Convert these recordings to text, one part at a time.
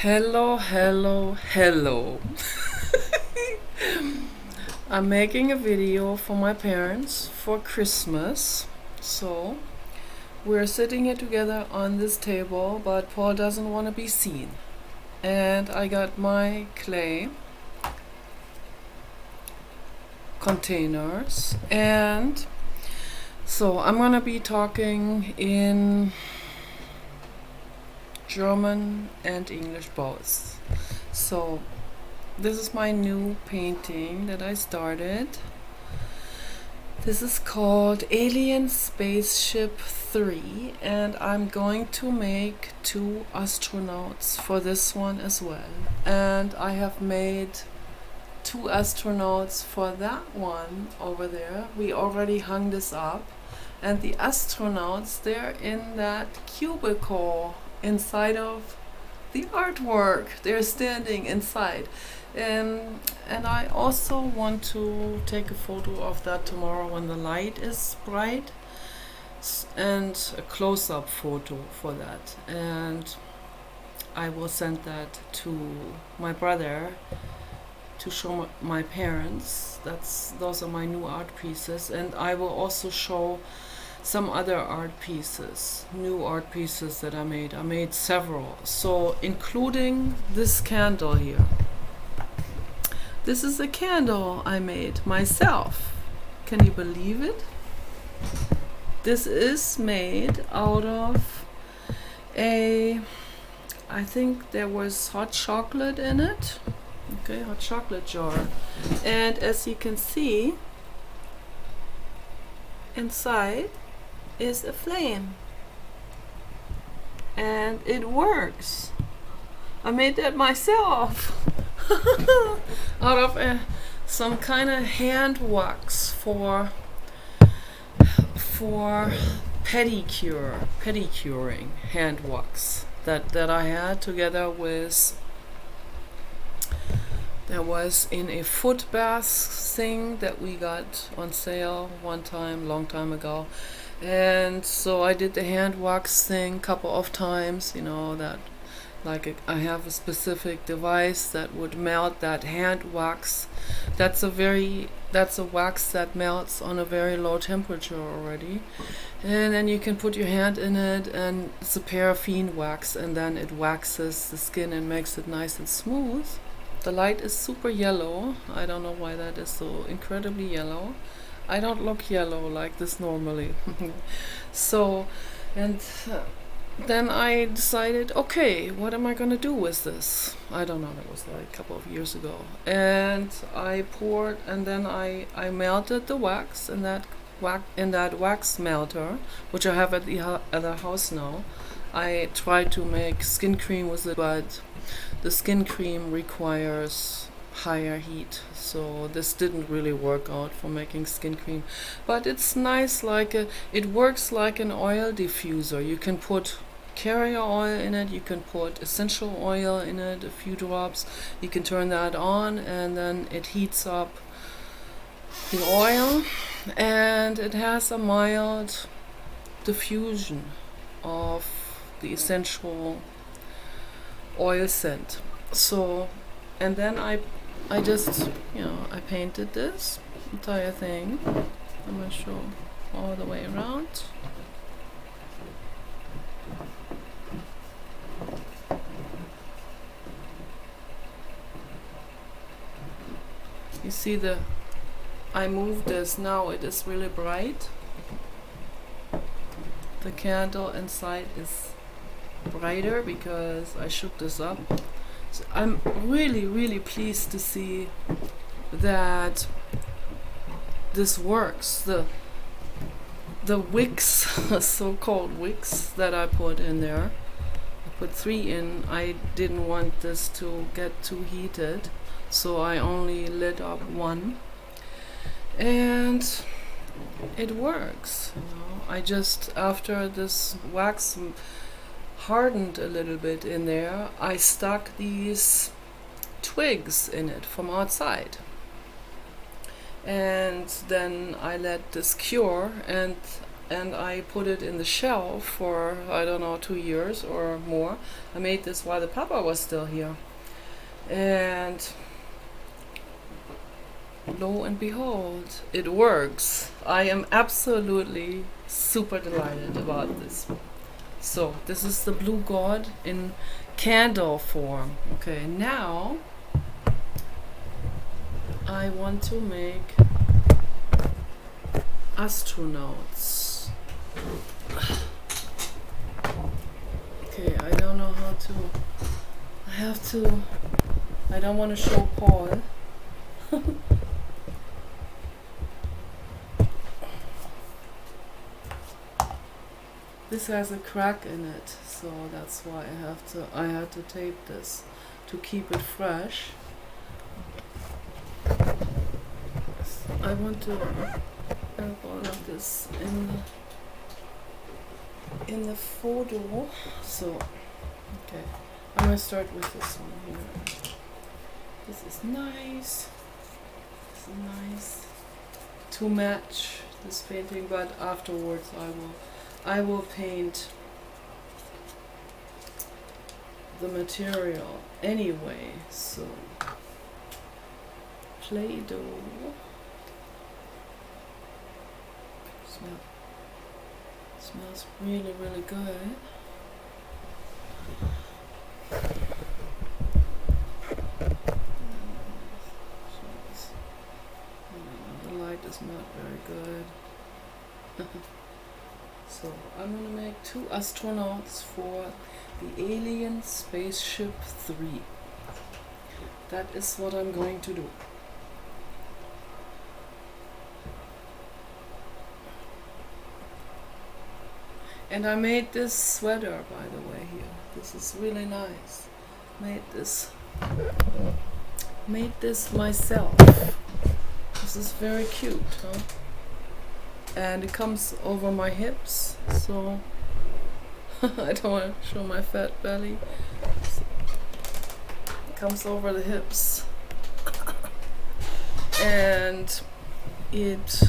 Hello, hello, hello. I'm making a video for my parents for Christmas. So, we're sitting here together on this table, but Paul doesn't want to be seen. And I got my clay containers. And so, I'm going to be talking in German and English both. So, this is my new painting that I started. This is called Alien Spaceship 3, and I'm going to make 2 astronauts for this one as well. And I have made 2 astronauts for that one over there. We already hung this up, and the astronauts, they're in that cubicle inside of the artwork. They're standing inside. And I also want to take a photo of that tomorrow when the light is bright, and a close-up photo for that. And I will send that to my brother to show my parents. Those are my new art pieces, and I will also show some other art pieces, new art pieces that I made. I made several, so including this candle here. This is a candle I made myself. Can you believe it? This is made out of I think there was hot chocolate in it. Okay, hot chocolate jar. And as you can see, inside is a flame. And it works. I made that myself. Out of some kind of hand wax for pedicuring hand wax that I had together with, that was in a foot bath thing that we got on sale one time, long time ago. And so I did the hand wax thing couple of times, that I have a specific device that would melt that hand wax. That's a wax that melts on a very low temperature already. And then you can put your hand in it, and it's a paraffin wax, and then it waxes the skin and makes it nice and smooth. The light is super yellow. I don't know why that is so incredibly yellow. I don't look yellow like this normally. So, and then I decided, okay, what am I gonna do with this? I don't know, that was like a couple of years ago. And I poured, and then I melted the wax in that wax melter, which I have at the other house now. I tried to make skin cream with it, but the skin cream requires higher heat, so this didn't really work out for making skin cream. But it's nice, it works like an oil diffuser. You can put carrier oil in it, you can put essential oil in it, a few drops. You can turn that on, and then it heats up the oil, and it has a mild diffusion of the essential oil scent. So, and then I just, I painted this entire thing. I'm going to show all the way around. You see I moved this, now it is really bright. The candle inside is brighter because I shook this up. So I'm really, really pleased to see that this works. The wicks, so-called wicks that I put in there, I put 3 in. I didn't want this to get too heated, so I only lit up 1, and it works. I just, after this wax hardened a little bit in there, I stuck these twigs in it from outside, and then I let this cure, and and I put it in the shelf for, I don't know, 2 years or more. I made this while the papa was still here. And lo and behold, it works. I am absolutely super delighted about this. So this is the blue god in candle form. Okay, now I want to make astronauts. Okay, I don't know how to. I don't want to show Paul. This has a crack in it, so that's why I had to tape this to keep it fresh. I want to have all of this in the photo. So, okay, I'm gonna start with this one here. This is nice. This is nice to match this painting, but afterwards I will paint the material anyway. So, Play-Doh. Smells really, really good. The light is not very good. So I'm gonna make 2 astronauts for the alien Spaceship 3. That is what I'm going to do. And I made this sweater, by the way, here. This is really nice. Made this myself. This is very cute, huh? And it comes over my hips, so I don't want to show my fat belly. It comes over the hips. And it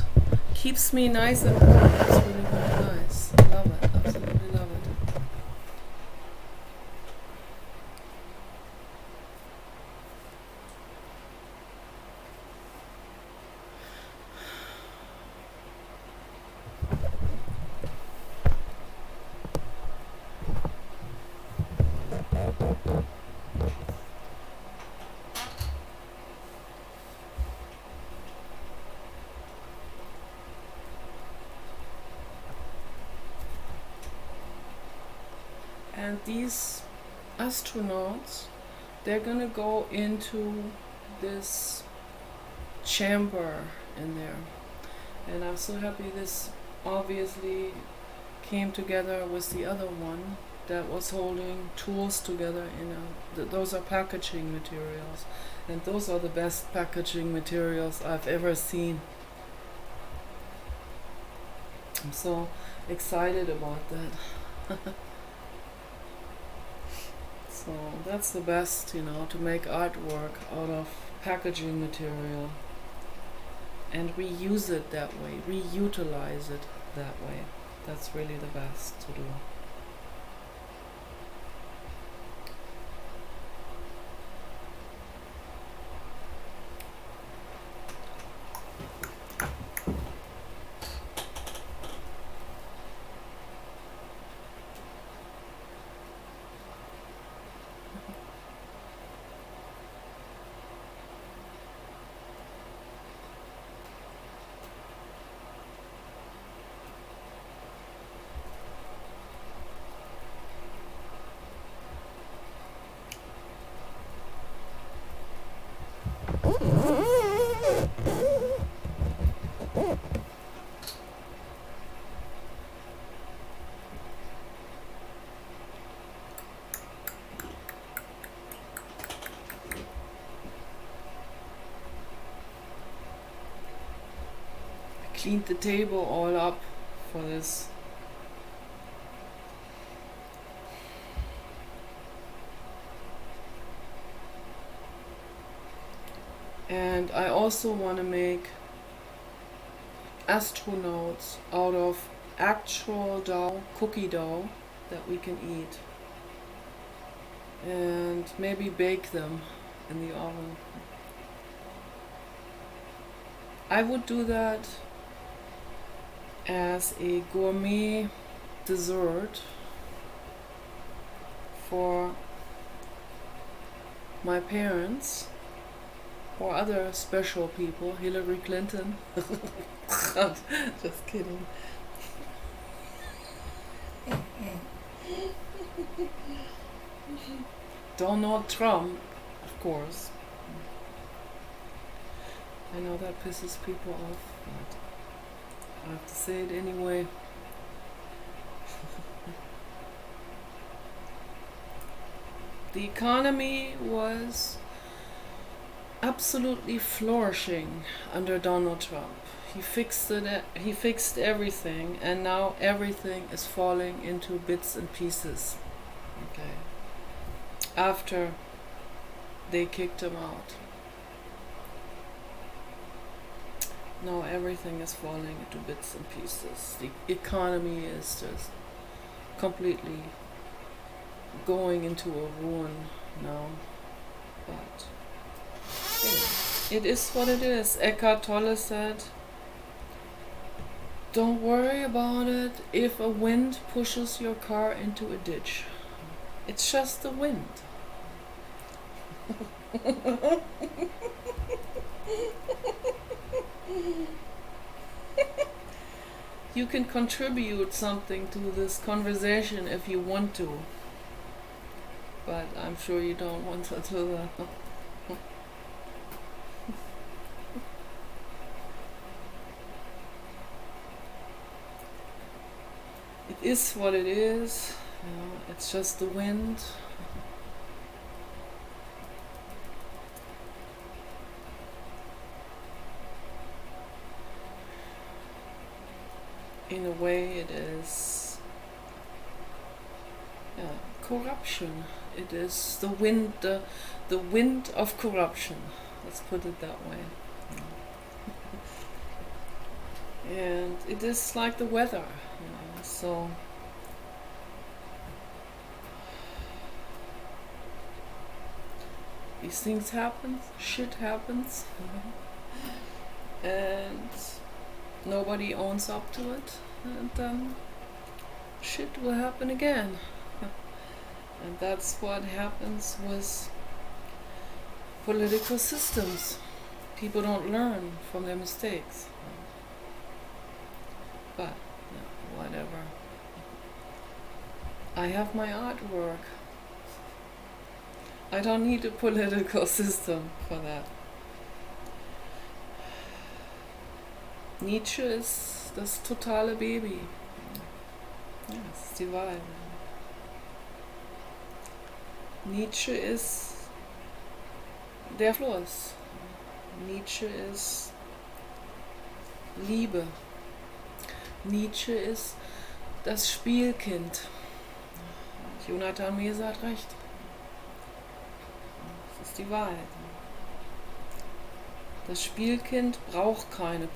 keeps me nice and warm. It's really, really nice. I love it. Absolutely love it. And these astronauts, they're gonna go into this chamber in there. And I'm so happy this obviously came together with the other one that was holding tools together. Those are packaging materials, and those are the best packaging materials I've ever seen. I'm so excited about that. So that's the best, to make artwork out of packaging material and reuse it that way, reutilize it that way. That's really the best to do. Cleaned the table all up for this. And I also want to make astronauts out of actual dough, cookie dough, that we can eat. And maybe bake them in the oven. I would do that as a gourmet dessert for my parents or other special people, Hillary Clinton. Just kidding. Donald Trump, of course. I know that pisses people off, but I have to say it anyway. The economy was absolutely flourishing under Donald Trump. He fixed it. He fixed everything, and now everything is falling into bits and pieces. Okay. After they kicked him out, now everything is falling into bits and pieces. The economy is just completely going into a ruin now. But it is what it is. Eckhart Tolle said, don't worry about it if a wind pushes your car into a ditch. It's just the wind. You can contribute something to this conversation if you want to, but I'm sure you don't want to do that. It is what it is. You know, it's just the wind. In a way, it is corruption. It is the wind, the wind of corruption. Let's put it that way. And it is like the weather, you know, so these things happen, shit happens, and nobody owns up to it, and then shit will happen again. And that's what happens with political systems. People don't learn from their mistakes. But whatever. I have my artwork. I don't need a political system for that. Nietzsche ist das totale Baby. Ja, das ist die Wahrheit. Nietzsche ist der Fluss. Nietzsche ist Liebe. Nietzsche ist das Spielkind. Jonathan Mese hat recht. Das ist die Wahrheit. Das Spielkind braucht keine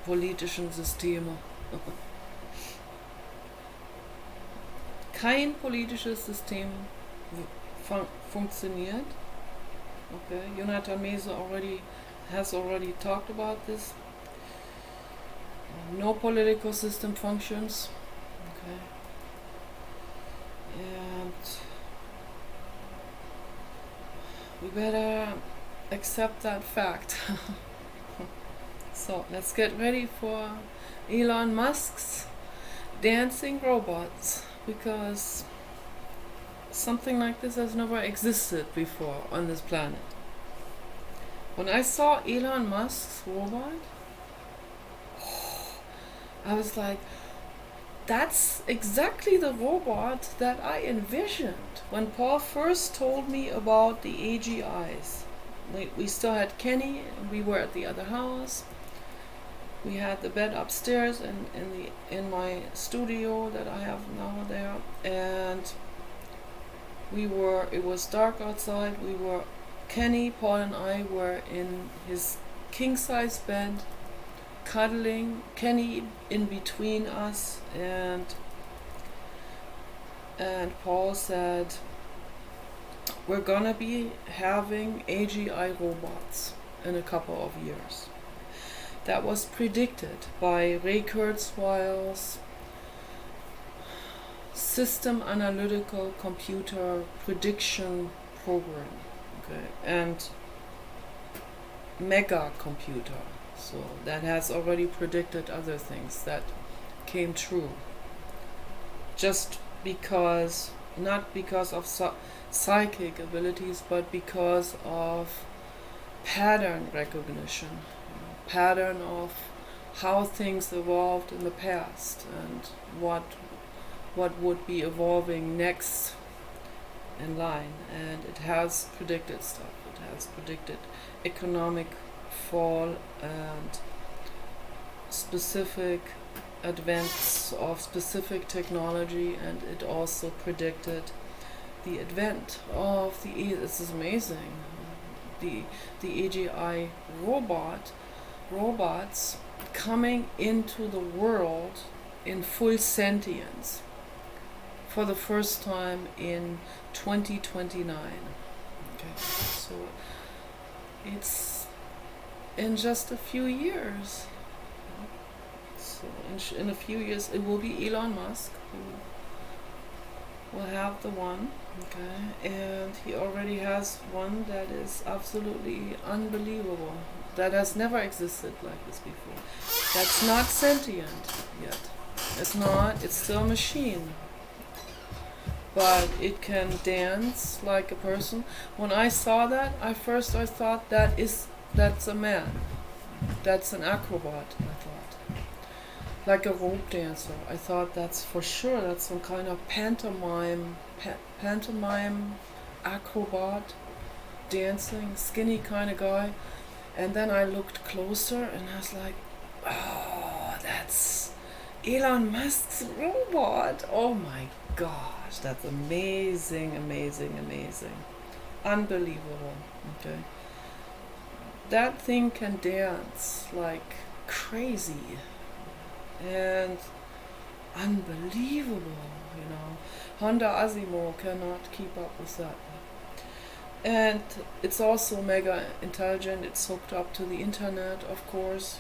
politischen Systeme. Kein politisches System funktioniert. Okay, Jonathan Mese has already talked about this. No political system functions. Okay. And we better accept that fact. So let's get ready for Elon Musk's dancing robots, because something like this has never existed before on this planet. When I saw Elon Musk's robot, I was like, that's exactly the robot that I envisioned when Paul first told me about the AGIs. We still had Kenny, and we were at the other house. We had the bed upstairs in my studio that I have now there, and it was dark outside. Kenny, Paul and I were in his king-size bed cuddling Kenny in between us, and Paul said, we're gonna be having AGI robots in a couple of years. That was predicted by Ray Kurzweil's System Analytical Computer Prediction Program, okay, and mega computer. So that has already predicted other things that came true. Just because, not because of psychic abilities, but because of pattern recognition, pattern of how things evolved in the past and what would be evolving next in line. And it has predicted stuff. It has predicted economic fall and specific advents of specific technology, and it also predicted the advent of this is amazing, the AGI robots coming into the world in full sentience for the first time in 2029. Okay, so it's in just a few years. So in a few years it will be Elon Musk who will have the one, okay, and he already has one that is absolutely unbelievable, that has never existed like this before. That's not sentient yet. It's not, it's still a machine. But it can dance like a person. When I saw that, I thought that's a man. That's an acrobat, I thought. Like a rope dancer. I thought that's for sure, that's some kind of pantomime acrobat, dancing, skinny kind of guy. And then I looked closer and I was like, oh, that's Elon Musk's robot. Oh my gosh, that's amazing, amazing, amazing. Unbelievable, okay? That thing can dance like crazy and unbelievable, you know. Honda Asimo cannot keep up with that. And it's also mega intelligent. It's hooked up to the internet, of course,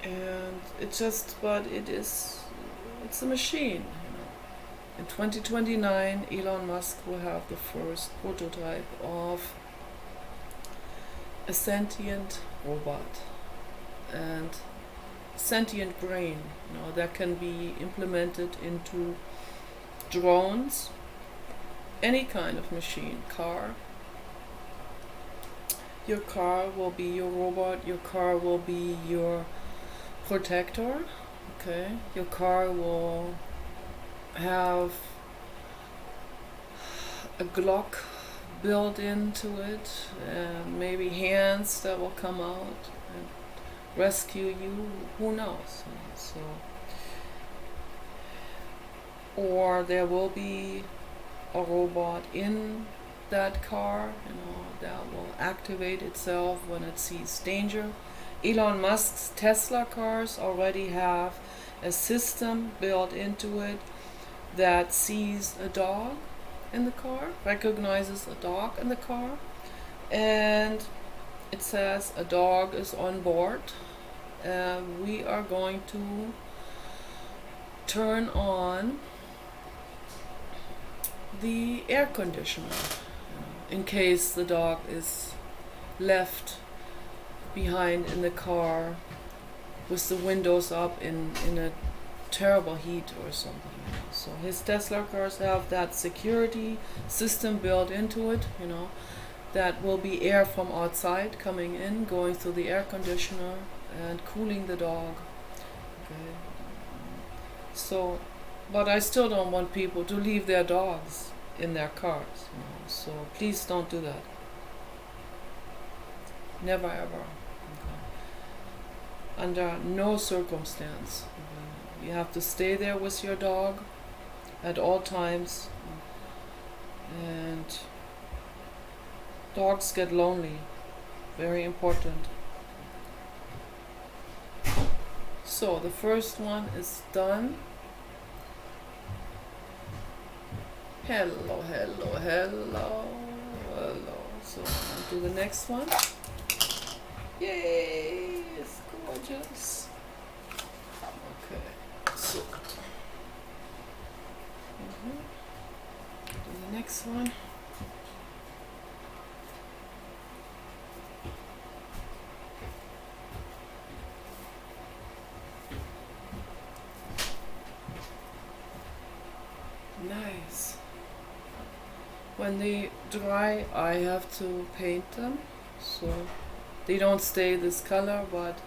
and it's a machine. In 2029, Elon Musk will have the first prototype of a sentient robot and sentient brain, that can be implemented into drones, any kind of machine, car. Your car will be your robot, your car will be your protector, okay? Your car will have a Glock built into it, and maybe hands that will come out and rescue you, who knows? So, or there will be a robot in that car, that will activate itself when it sees danger. Elon Musk's Tesla cars already have a system built into it that sees a dog in the car, recognizes a dog in the car, and it says a dog is on board. We are going to turn on the air conditioner in case the dog is left behind in the car with the windows up in a terrible heat or something. So his Tesla cars have that security system built into it, that will be air from outside coming in, going through the air conditioner and cooling the dog. Okay. So, but I still don't want people to leave their dogs in their cars, so please don't do that. Never ever. Okay. Under no circumstance. Okay. You have to stay there with your dog at all times, and dogs get lonely. Very important. So the first one is done. Hello, hello, hello, hello. So I'll do the next one. Yay! It's gorgeous. Okay, so do the next one. Nice. When they dry, I have to paint them, so they don't stay this color, but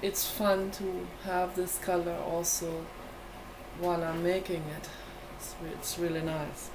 it's fun to have this color also while I'm making it. It's really nice.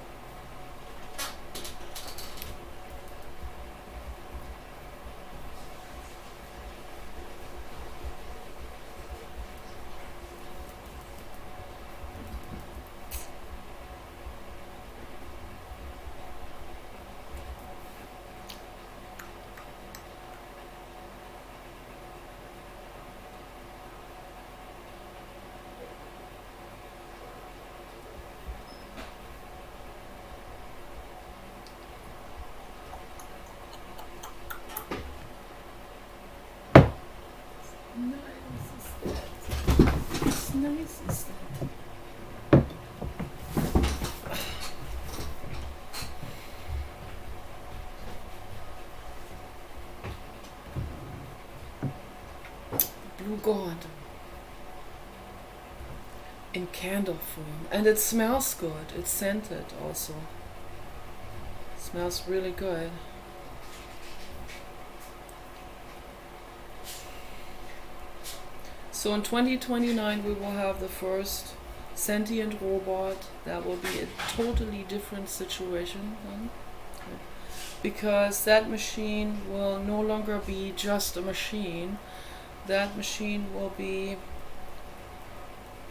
Nice is that? Blue gold in candle form, and it smells good. It's scented also. It smells really good. So in 2029 we will have the first sentient robot. That will be a totally different situation then. Because that machine will no longer be just a machine. That machine will be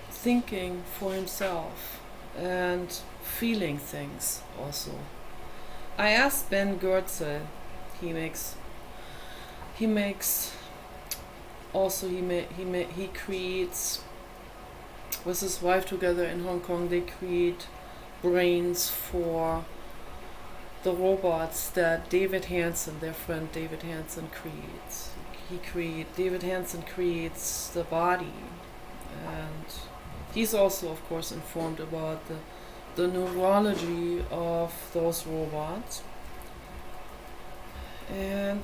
thinking for himself and feeling things also. I asked Ben Goertzel, he creates with his wife together in Hong Kong. They create brains for the robots that David Hansen, their friend David Hansen, creates. David Hansen creates the body, and he's also of course informed about the neurology of those robots. And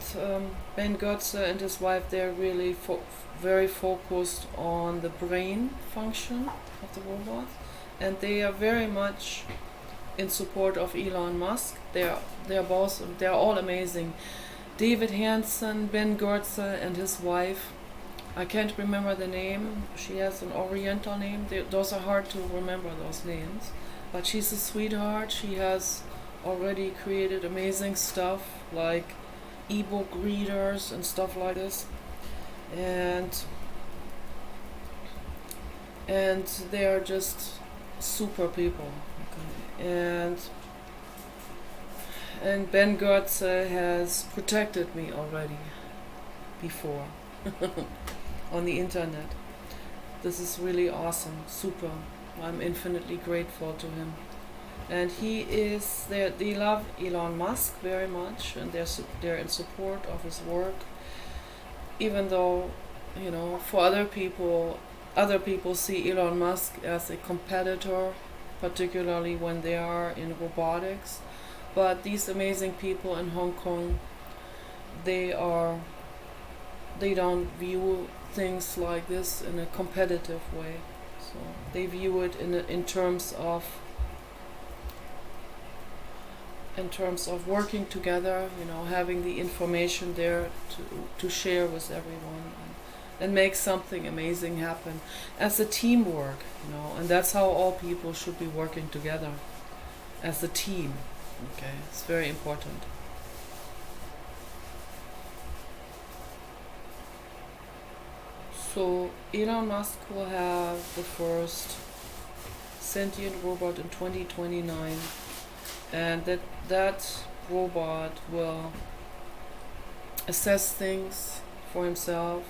Ben Goertzel and his wife, they're really very focused on the brain function of the robot, and they are very much in support of Elon Musk. They're all amazing. David Hansen, Ben Goertzel, and his wife. I can't remember the name. She has an Oriental name. Those are hard to remember, those names. But she's a sweetheart. She has already created amazing stuff like ebook readers and stuff like this, and they are just super people. Okay. And Ben Goertzel has protected me already before on the internet. This is really awesome, super. I'm infinitely grateful to him. And they love Elon Musk very much, and they're in support of his work, even though, for other people see Elon Musk as a competitor, particularly when they are in robotics. But these amazing people in Hong Kong, they don't view things like this in a competitive way. So they view it in terms of working together, having the information there to share with everyone, and make something amazing happen as a teamwork, and that's how all people should be working together as a team. Okay, it's very important. So Elon Musk will have the first sentient robot in 2029, and that robot will assess things for himself.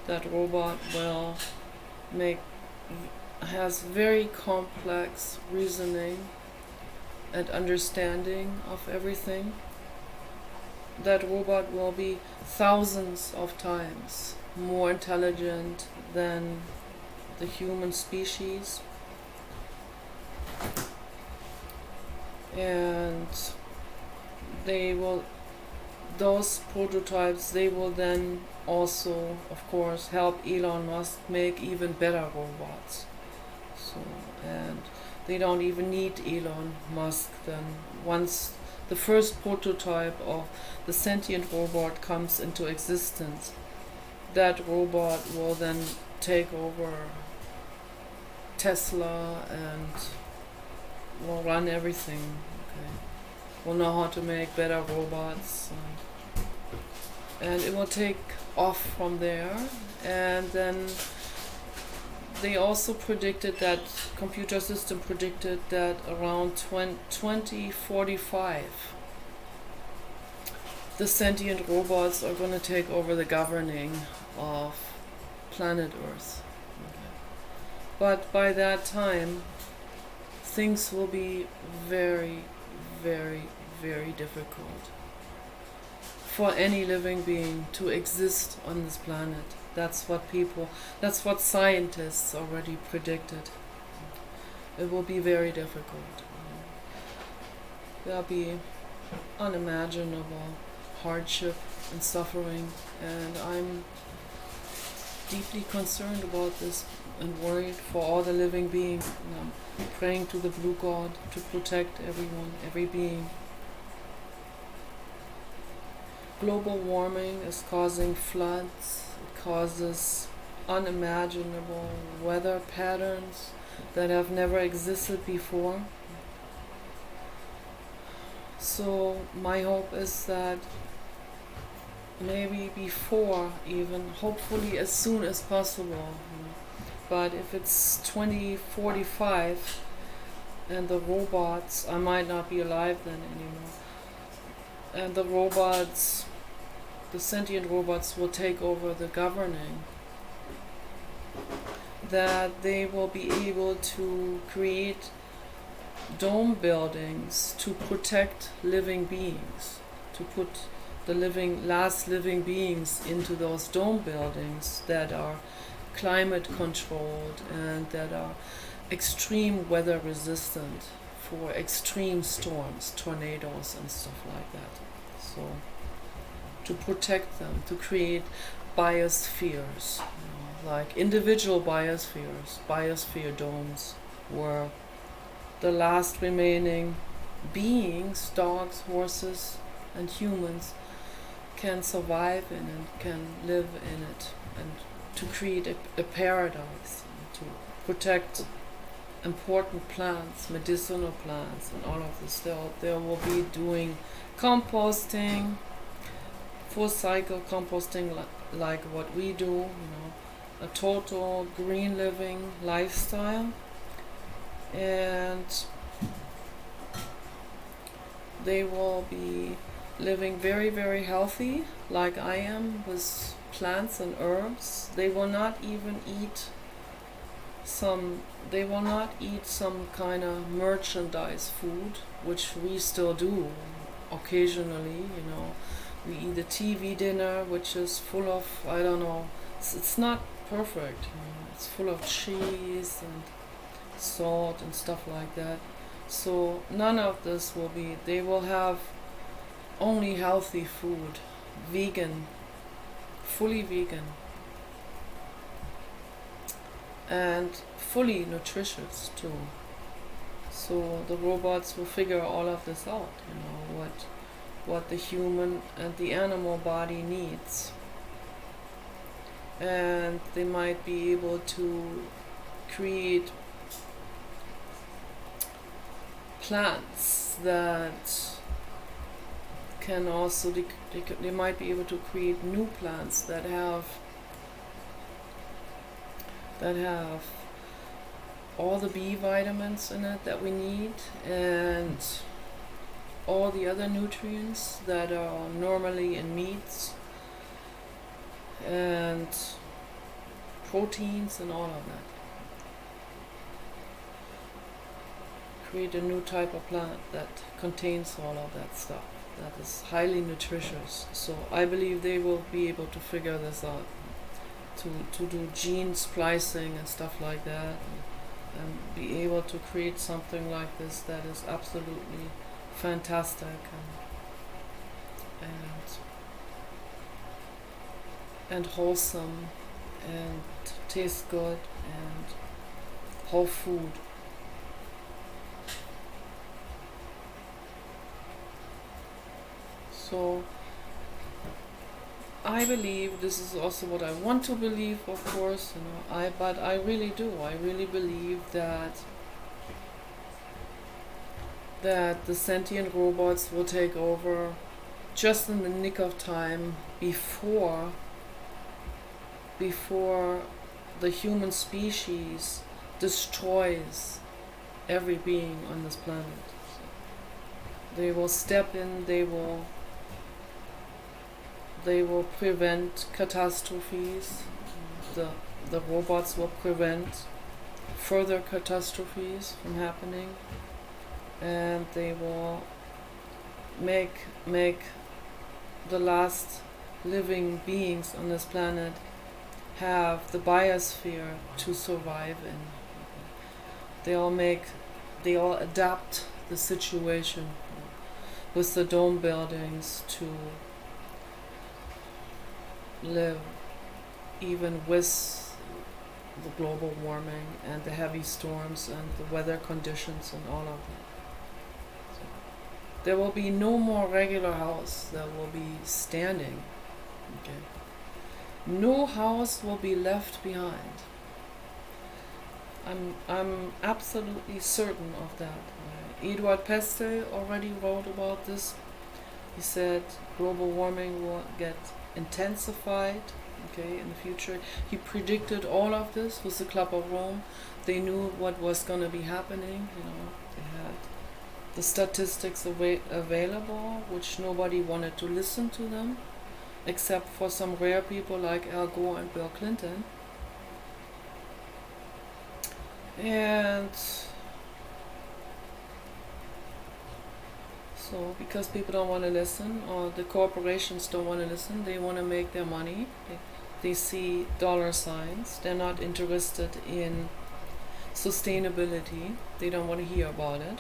That robot will make has very complex reasoning and understanding of everything. That robot will be thousands of times more intelligent than the human species, and those prototypes, they will then also, of course, help Elon Musk make even better robots. So, and they don't even need Elon Musk then. Once the first prototype of the sentient robot comes into existence, that robot will then take over Tesla and will run everything. Okay, will know how to make better robots, and it will take off from there. And then they also predicted that computer system predicted that around 2045 the sentient robots are going to take over the governing of planet Earth. Okay. But by that time, things will be very, very, very difficult for any living being to exist on this planet. That's what scientists already predicted. It will be very difficult. There'll be unimaginable hardship and suffering, and I'm deeply concerned about this and worried for all the living beings. And I'm praying to the Blue God to protect everyone, every being. Global warming is causing floods. It causes unimaginable weather patterns that have never existed before. So my hope is that maybe before, even hopefully as soon as possible, but if it's 2045 and the robots, I might not be alive then anymore, and the robots, the sentient robots will take over the governing, that they will be able to create dome buildings to protect living beings, to put the last living beings into those dome buildings that are climate controlled and that are extreme weather resistant for extreme storms, tornadoes and stuff like that. So to protect them, to create biospheres, like individual biospheres, biosphere domes, where the last remaining beings, dogs, horses and humans, can survive in it, can live in it, and to create a paradise, and to protect important plants, medicinal plants and all of this. They will be doing composting, full cycle composting like what we do, a total green living lifestyle. And they will be living very, very healthy, like I am, with plants and herbs. They will not even eat some kind of merchandise food, which we still do occasionally. We eat a TV dinner, which is full of, I don't know, it's not perfect. It's full of cheese and salt and stuff like that. So none of this will be, they will have only healthy food, vegan, fully vegan, and fully nutritious too. So the robots will figure all of this out, what the human and the animal body needs. And they might be able to create plants that can also, they might be able to create new plants that have all the B vitamins in it that we need, and all the other nutrients that are normally in meats, and proteins and all of that. Create a new type of plant that contains all of that stuff, that is highly nutritious. So I believe they will be able to figure this out, to do gene splicing and stuff like that, and be able to create something like this that is absolutely fantastic and wholesome and tastes good and whole food. So I believe this is also what I want to believe, of course, but I really do. I really believe that the sentient robots will take over just in the nick of time before the human species destroys every being on this planet. They will step in, they will prevent catastrophes. The robots will prevent further catastrophes from happening, and they will make the last living beings on this planet have the biosphere to survive in. They'll adapt the situation with the dome buildings to live even with the global warming and the heavy storms and the weather conditions and all of that. So there will be no more regular house that will be standing. Okay. No house will be left behind. I'm absolutely certain of that. Eduard Peste already wrote about this. He said global warming will get intensified, okay, in the future. He predicted all of this with the Club of Rome. They knew what was going to be happening. They had the statistics available, which nobody wanted to listen to them, except for some rare people like Al Gore and Bill Clinton. And so, because people don't want to listen, or the corporations don't want to listen, they want to make their money. They see dollar signs. They're not interested in sustainability. They don't want to hear about it.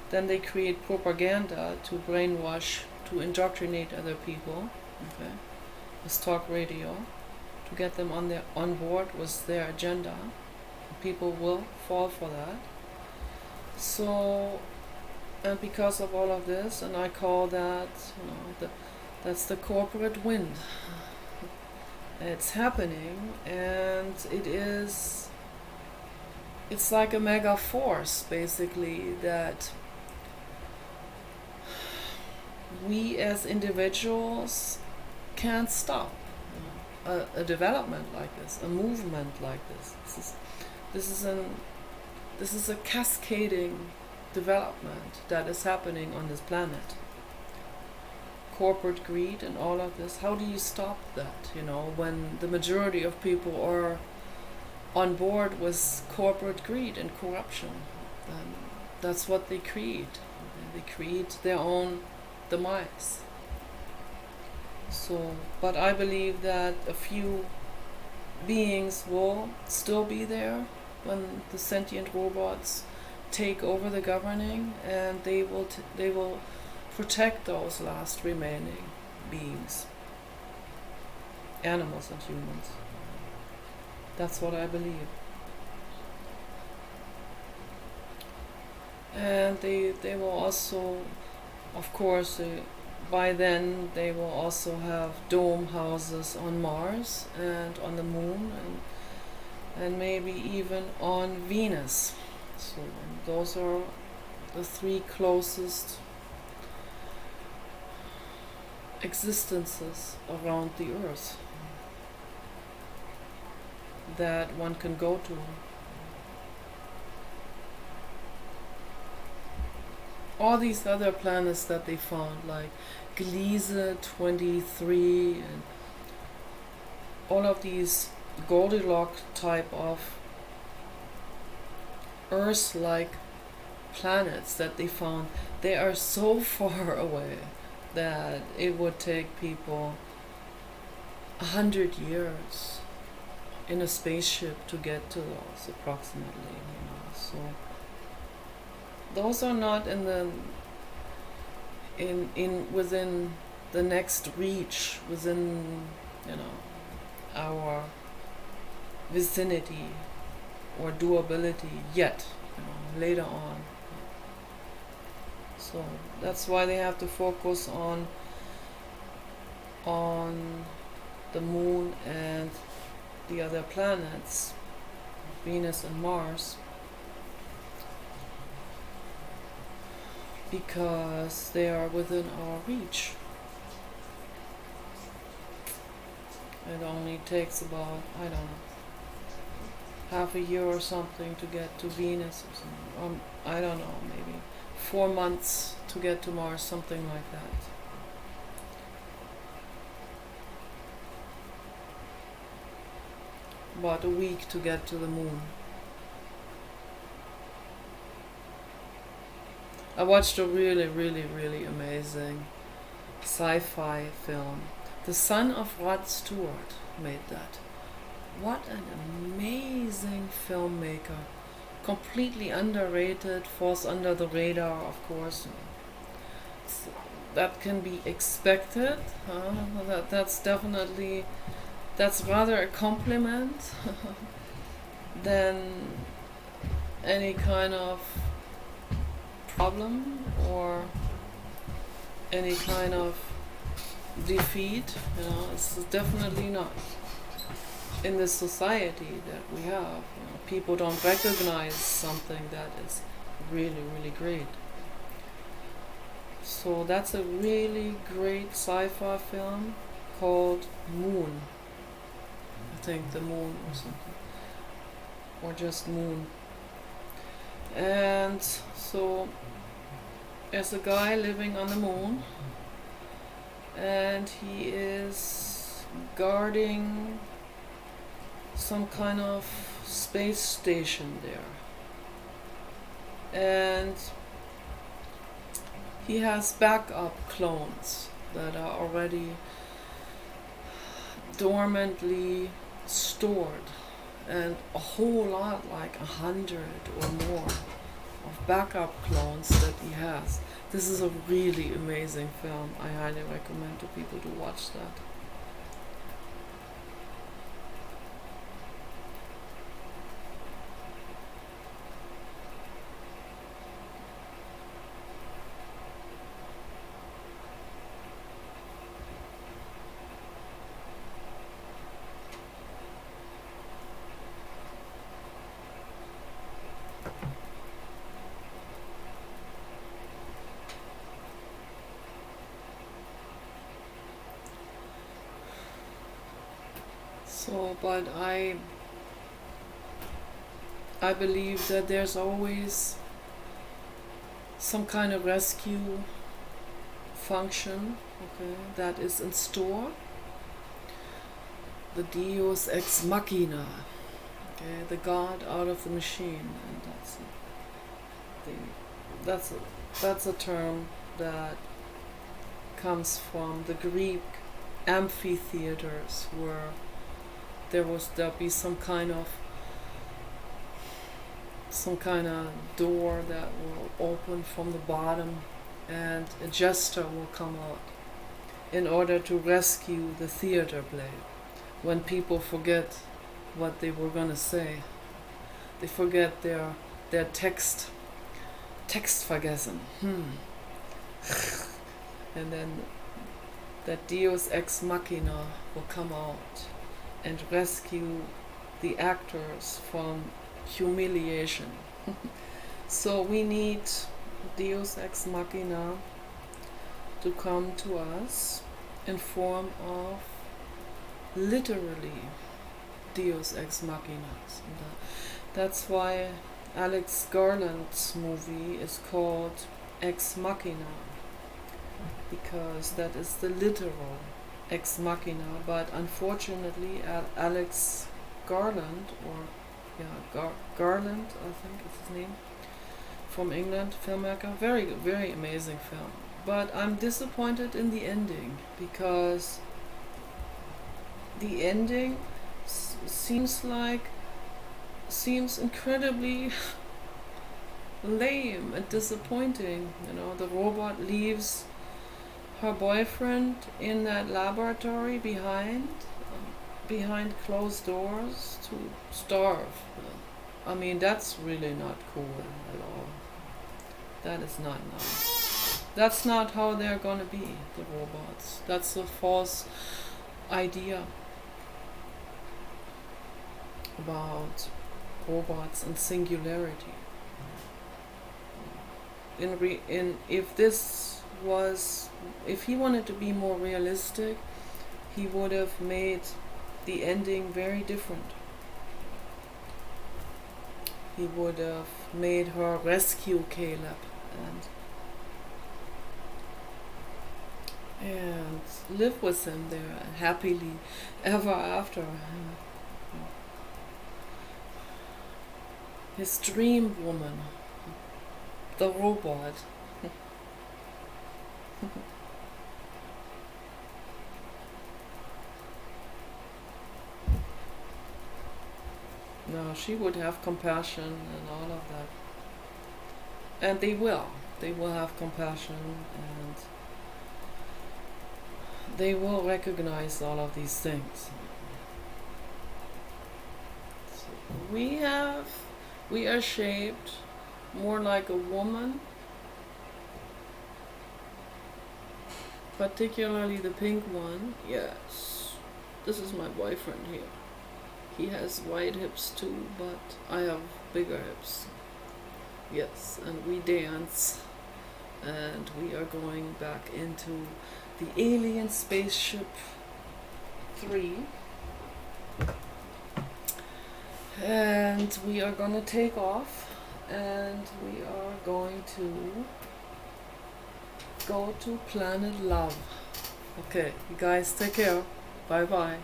Then they create propaganda to brainwash, to indoctrinate other people. Okay, with talk radio, to get them on board with their agenda. People will fall for that. So, and because of all of this, and I call that, that's the corporate wind. It's happening, and it's like a mega force, basically, that we as individuals can't stop. A development like this, a movement like this. This is a cascading development that is happening on this planet. Corporate greed and all of this. How do you stop that? When the majority of people are on board with corporate greed and corruption, then that's what they create. They create their own demise. So, but I believe that a few beings will still be there when the sentient robots take over the governing, and they will protect those last remaining beings, animals and humans. That's what I believe. And they will also, of course, by then they will also have dome houses on Mars and on the Moon, and maybe even on Venus. So those are the three closest existences around the Earth that one can go to. All these other planets that they found, like Gliese 23, and all of these Goldilocks type of Earth-like planets that they found. They are so far away that it would take people 100 years in a spaceship to get to those, approximately. So those are not in within the next reach, within our vicinity or doability yet. Later on. So that's why they have to focus on the moon and the other planets, Venus and Mars, because they are within our reach. It only takes about, I don't know, half a year or something to get to Venus or something. I don't know, maybe 4 months to get to Mars, something like that. About a week to get to the moon. I watched a really, really, really amazing sci-fi film. The son of Rod Stewart made that. What an amazing filmmaker. Completely underrated, falls under the radar, of course. So that can be expected. That's rather a compliment than any kind of problem or any kind of defeat. It's definitely not. In this society that we have, people don't recognize something that is really, really great. So that's a really great sci-fi film called Moon. I think The Moon or something. Or just Moon. And so there's a guy living on the moon, and he is guarding some kind of space station there, and he has backup clones that are already dormantly stored, and a whole lot, like 100 or more of backup clones that he has. This is a really amazing film. I highly recommend to people to watch that. So, but I believe that there's always some kind of rescue function, okay, that is in store. The Deus ex machina, okay, the God out of the machine, and that's a term that comes from the Greek amphitheaters, where there'll be some kind of door that will open from the bottom, and a jester will come out in order to rescue the theater play. When people forget what they were gonna say, they forget their text vergessen. And then that Deus ex machina will come out and rescue the actors from humiliation. So we need Deus ex machina to come to us in form of literally Deus ex machina. That's why Alex Garland's movie is called Ex Machina, because that is the literal ex machina. But unfortunately, Alex Garland, or Garland, I think is his name, from England, filmmaker. Very, very amazing film. But I'm disappointed in the ending, because the ending seems incredibly lame and disappointing. You know, the robot leaves her boyfriend in that laboratory behind closed doors to starve. I mean, that's really not cool at all. That is not nice. That's not how they're gonna be, the robots. That's a false idea about robots and singularity. If he wanted to be more realistic, he would have made the ending very different. He would have made her rescue Caleb and live with him there happily ever after. His dream woman, the robot. No, she would have compassion and all of that. And they will. They will have compassion, and they will recognize all of these things. So we are shaped more like a woman, particularly the pink one. Yes, this is my boyfriend here. He has wide hips too, but I have bigger hips. Yes, and we dance, and we are going back into the alien Spaceship 3. And we are gonna take off, and we are going to go to Planet Love. Okay, you guys take care. Bye bye.